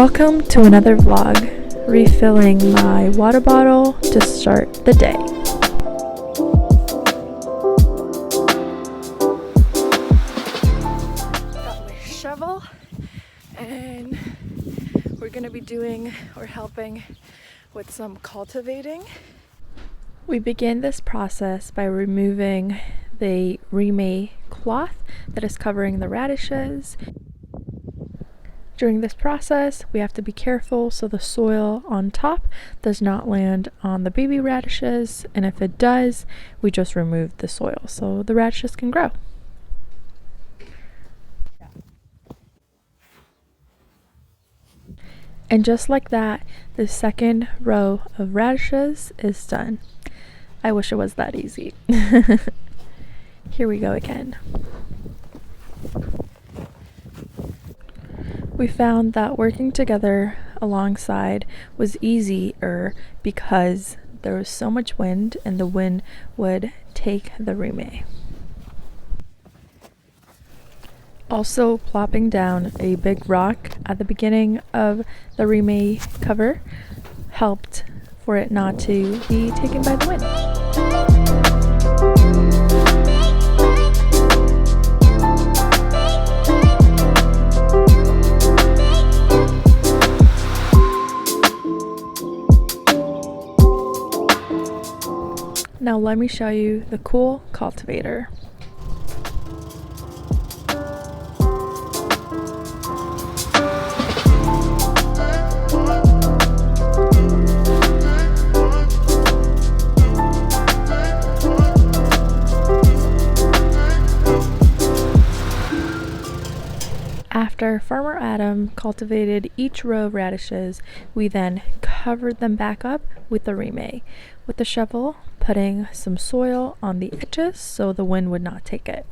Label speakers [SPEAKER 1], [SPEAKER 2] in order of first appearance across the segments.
[SPEAKER 1] Welcome to another vlog, refilling my water bottle to start the day. Got my shovel and we're gonna be doing or helping with some cultivating. We begin this process by removing the rime cloth that is covering the radishes. During this process, we have to be careful so the soil on top does not land on the baby radishes, and if it does, we just remove the soil so the radishes can grow. And just like that, the second row of radishes is done. I wish it was that easy. Here we go again. We found that working together alongside was easier because there was so much wind and the wind would take the rime. Also, plopping down a big rock at the beginning of the rime cover helped for it not to be taken by the wind. Now let me show you the cool cultivator. After Farmer Adam cultivated each row of radishes, we then covered them back up with the rime, with the shovel putting some soil on the edges so the wind would not take it.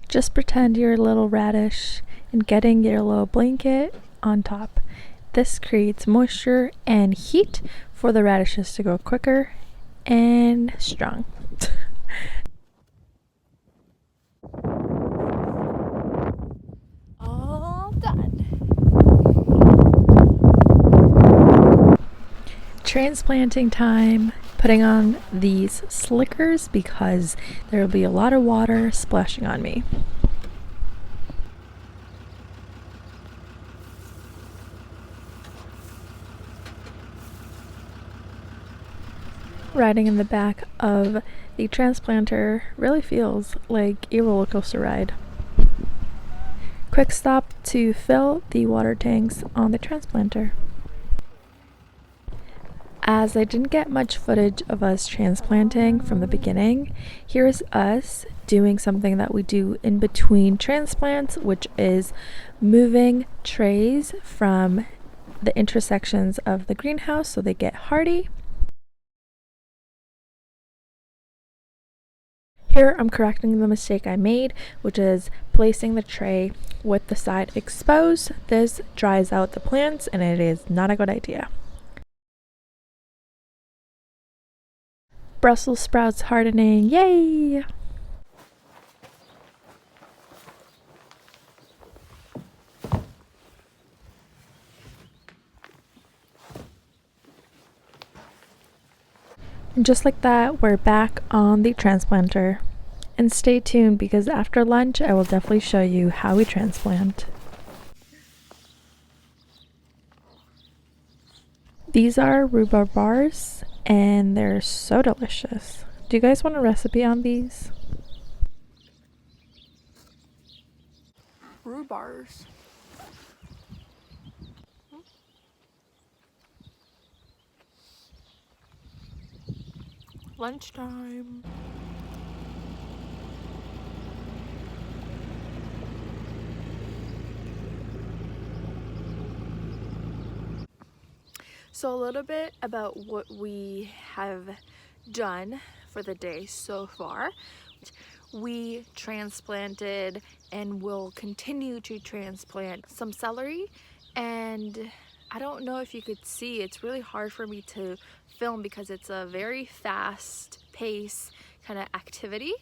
[SPEAKER 1] Just pretend you're a little radish and getting your little blanket on top. This creates moisture and heat for the radishes to grow quicker and strong. All done. Transplanting time. Putting on these slickers because there will be a lot of water splashing on me. Riding in the back of the transplanter really feels like a roller coaster ride. Quick stop to fill the water tanks on the transplanter. As I didn't get much footage of us transplanting from the beginning, here's us doing something that we do in between transplants, which is moving trays from the intersections of the greenhouse so they get hardy. Here I'm correcting the mistake I made, which is placing the tray with the side exposed. This dries out the plants and it is not a good idea. Brussels sprouts hardening, yay! And just like that, we're back on the transplanter. And stay tuned because after lunch, I will definitely show you how we transplant. These are rhubarb bars and they're so delicious. Do you guys want a recipe on these?
[SPEAKER 2] Rhubarbs.
[SPEAKER 1] lunchtime. So a little bit about what we have done for the day so far. We transplanted and will continue to transplant some celery, and I don't know if you could see, it's really hard for me to film because it's a very fast pace kind of activity,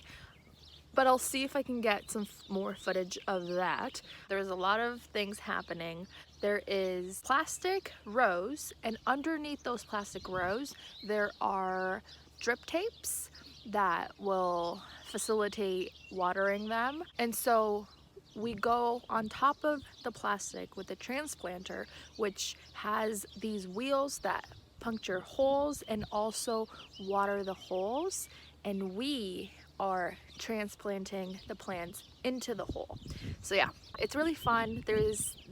[SPEAKER 1] but I'll see if I can get some more footage of that. There's a lot of things happening. There is plastic rows, and underneath those plastic rows there are drip tapes that will facilitate watering them. And so we go on top of the plastic with the transplanter, which has these wheels that puncture holes and also water the holes, and we are transplanting the plants into the hole. So yeah, it's really fun.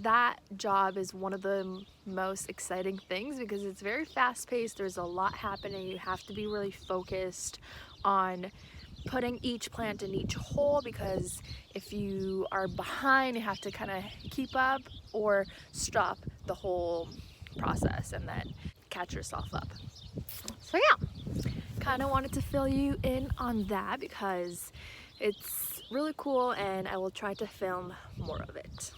[SPEAKER 1] That job is one of the most exciting things because it's very fast-paced. There's a lot happening. You have to be really focused on putting each plant in each hole, because if you are behind, you have to kind of keep up or stop the whole process and then catch yourself up. So yeah, kind of wanted to fill you in on that because it's really cool, and I will try to film more of it.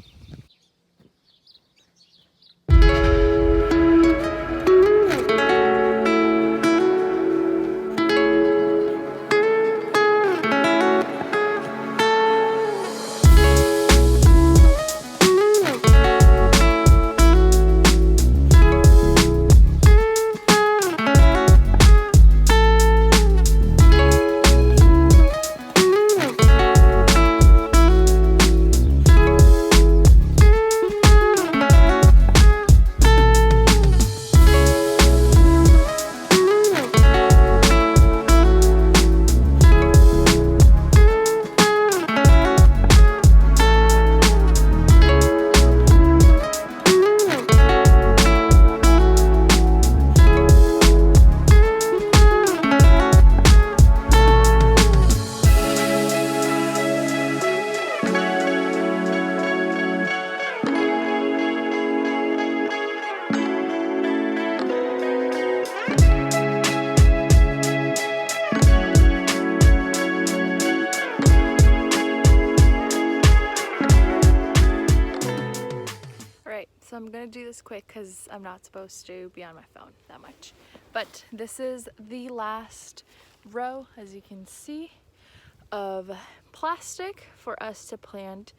[SPEAKER 1] So I'm gonna do this quick because I'm not supposed to be on my phone that much. But this is the last row, as you can see, of plastic for us to plant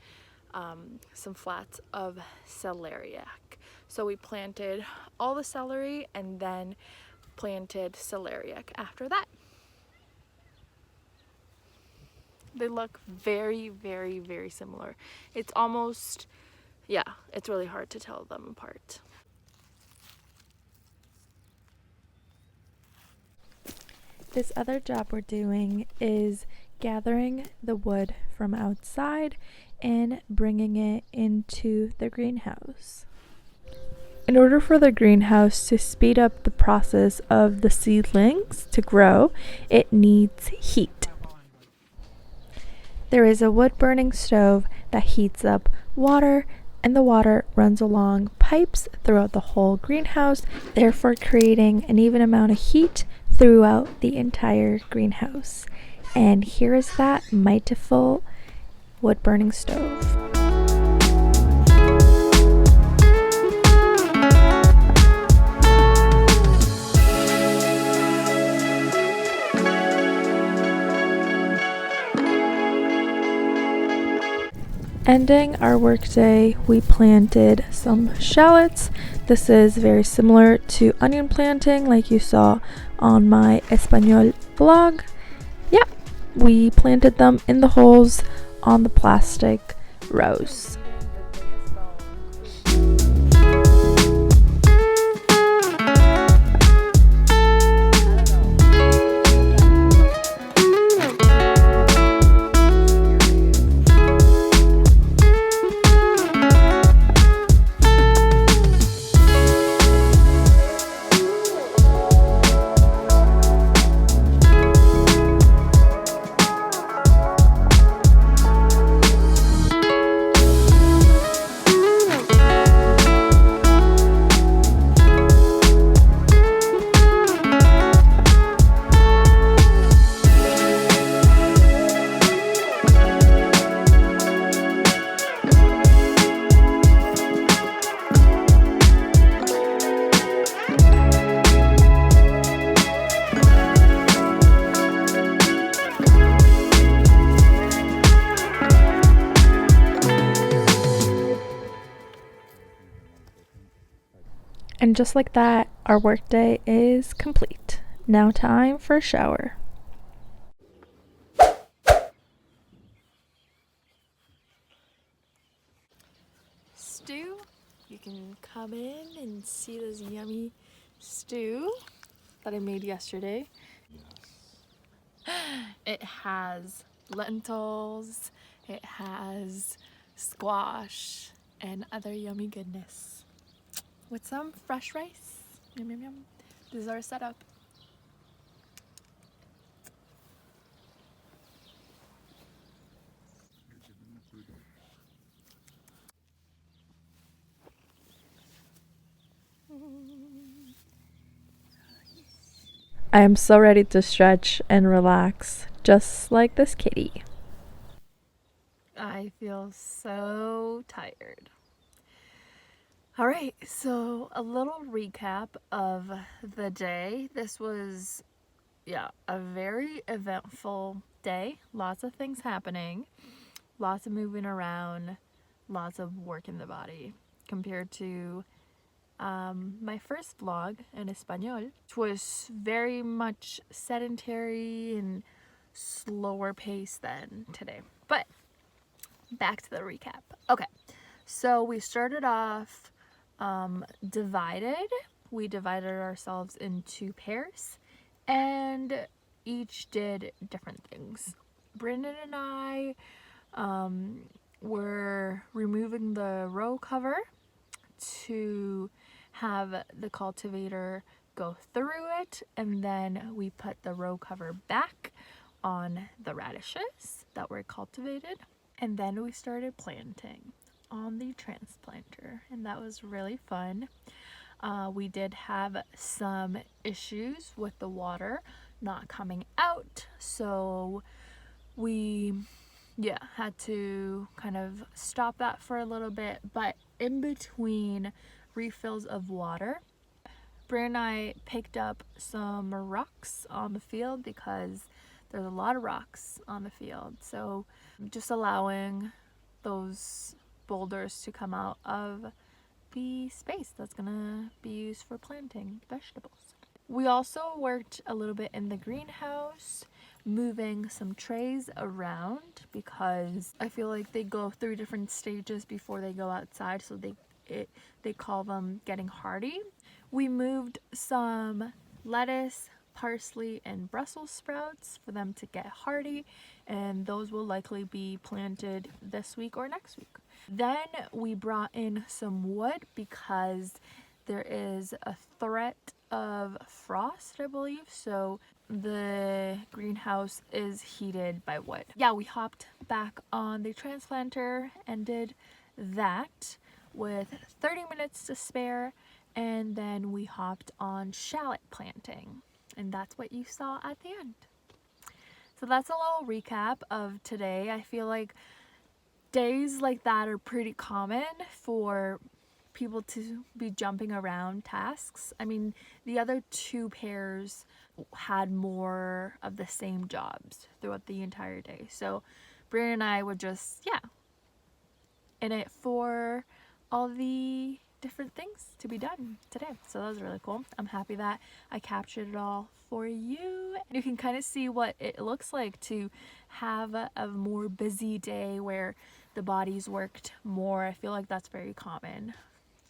[SPEAKER 1] some flats of celeriac. So we planted all the celery and then planted celeriac after that. They look very, very, very similar. It's almost, yeah, it's really hard to tell them apart. This other job we're doing is gathering the wood from outside and bringing it into the greenhouse. In order for the greenhouse to speed up the process of the seedlings to grow, it needs heat. There is a wood-burning stove that heats up water, and the water runs along pipes throughout the whole greenhouse, therefore creating an even amount of heat throughout the entire greenhouse. And here is that mightiful wood-burning stove. Ending our workday, we planted some shallots. This is very similar to onion planting like you saw on my Espanol vlog. Yeah, we planted them in the holes on the plastic rows. And just like that, our workday is complete. Now time for a shower. Stew. You can come in and see this yummy stew that I made yesterday. It has lentils, it has squash, and other yummy goodness. With some fresh rice. Yum, yum, yum. This is our setup. I am so ready to stretch and relax, just like this kitty. I feel so tired. All right, so a little recap of the day. This was, a very eventful day. Lots of things happening, lots of moving around, lots of work in the body compared to my first vlog in Espanol, which was very much sedentary and slower pace than today. But back to the recap. Okay, so we started off divided. We divided ourselves into pairs and each did different things. Brandon and I were removing the row cover to have the cultivator go through it, and then we put the row cover back on the radishes that were cultivated, and then we started planting on the transplanter, and that was really fun. We did have some issues with the water not coming out, so we had to kind of stop that for a little bit. But in between refills of water, Brie and I picked up some rocks on the field because there's a lot of rocks on the field, so just allowing those boulders to come out of the space that's gonna be used for planting vegetables. We also worked a little bit in the greenhouse, moving some trays around because I feel like they go through different stages before they go outside, so they call them getting hardy. We moved some lettuce, parsley, and Brussels sprouts for them to get hardy, and those will likely be planted this week or next week. Then we brought in some wood because there is a threat of frost, I believe, so the greenhouse is heated by wood. Yeah, we hopped back on the transplanter and did that with 30 minutes to spare, and then we hopped on shallot planting, and that's what you saw at the end. So that's a little recap of today. I feel like days like that are pretty common for people to be jumping around tasks. I mean, the other two pairs had more of the same jobs throughout the entire day. So Brian and I were just, in it for all the different things to be done today. So that was really cool. I'm happy that I captured it all for you. And you can kind of see what it looks like to have a more busy day where the body's worked more. I feel like that's very common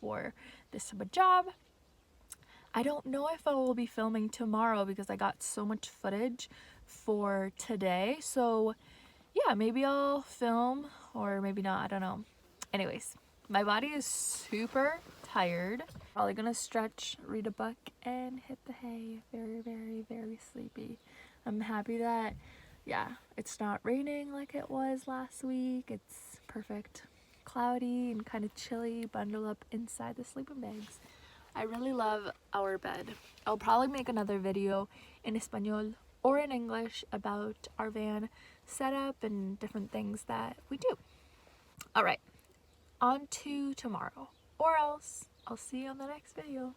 [SPEAKER 1] for this type of job. I don't know if I will be filming tomorrow because I got so much footage for today. So yeah, maybe I'll film or maybe not. I don't know. Anyways, my body is super tired. Probably gonna stretch, read a book, and hit the hay. Very, very, very sleepy. I'm happy that, it's not raining like it was last week. It's perfect. Cloudy and kind of chilly. Bundle up inside the sleeping bags. I really love our bed. I'll probably make another video in Espanol or in English about our van setup and different things that we do. All right, on to tomorrow, or else I'll see you on the next video.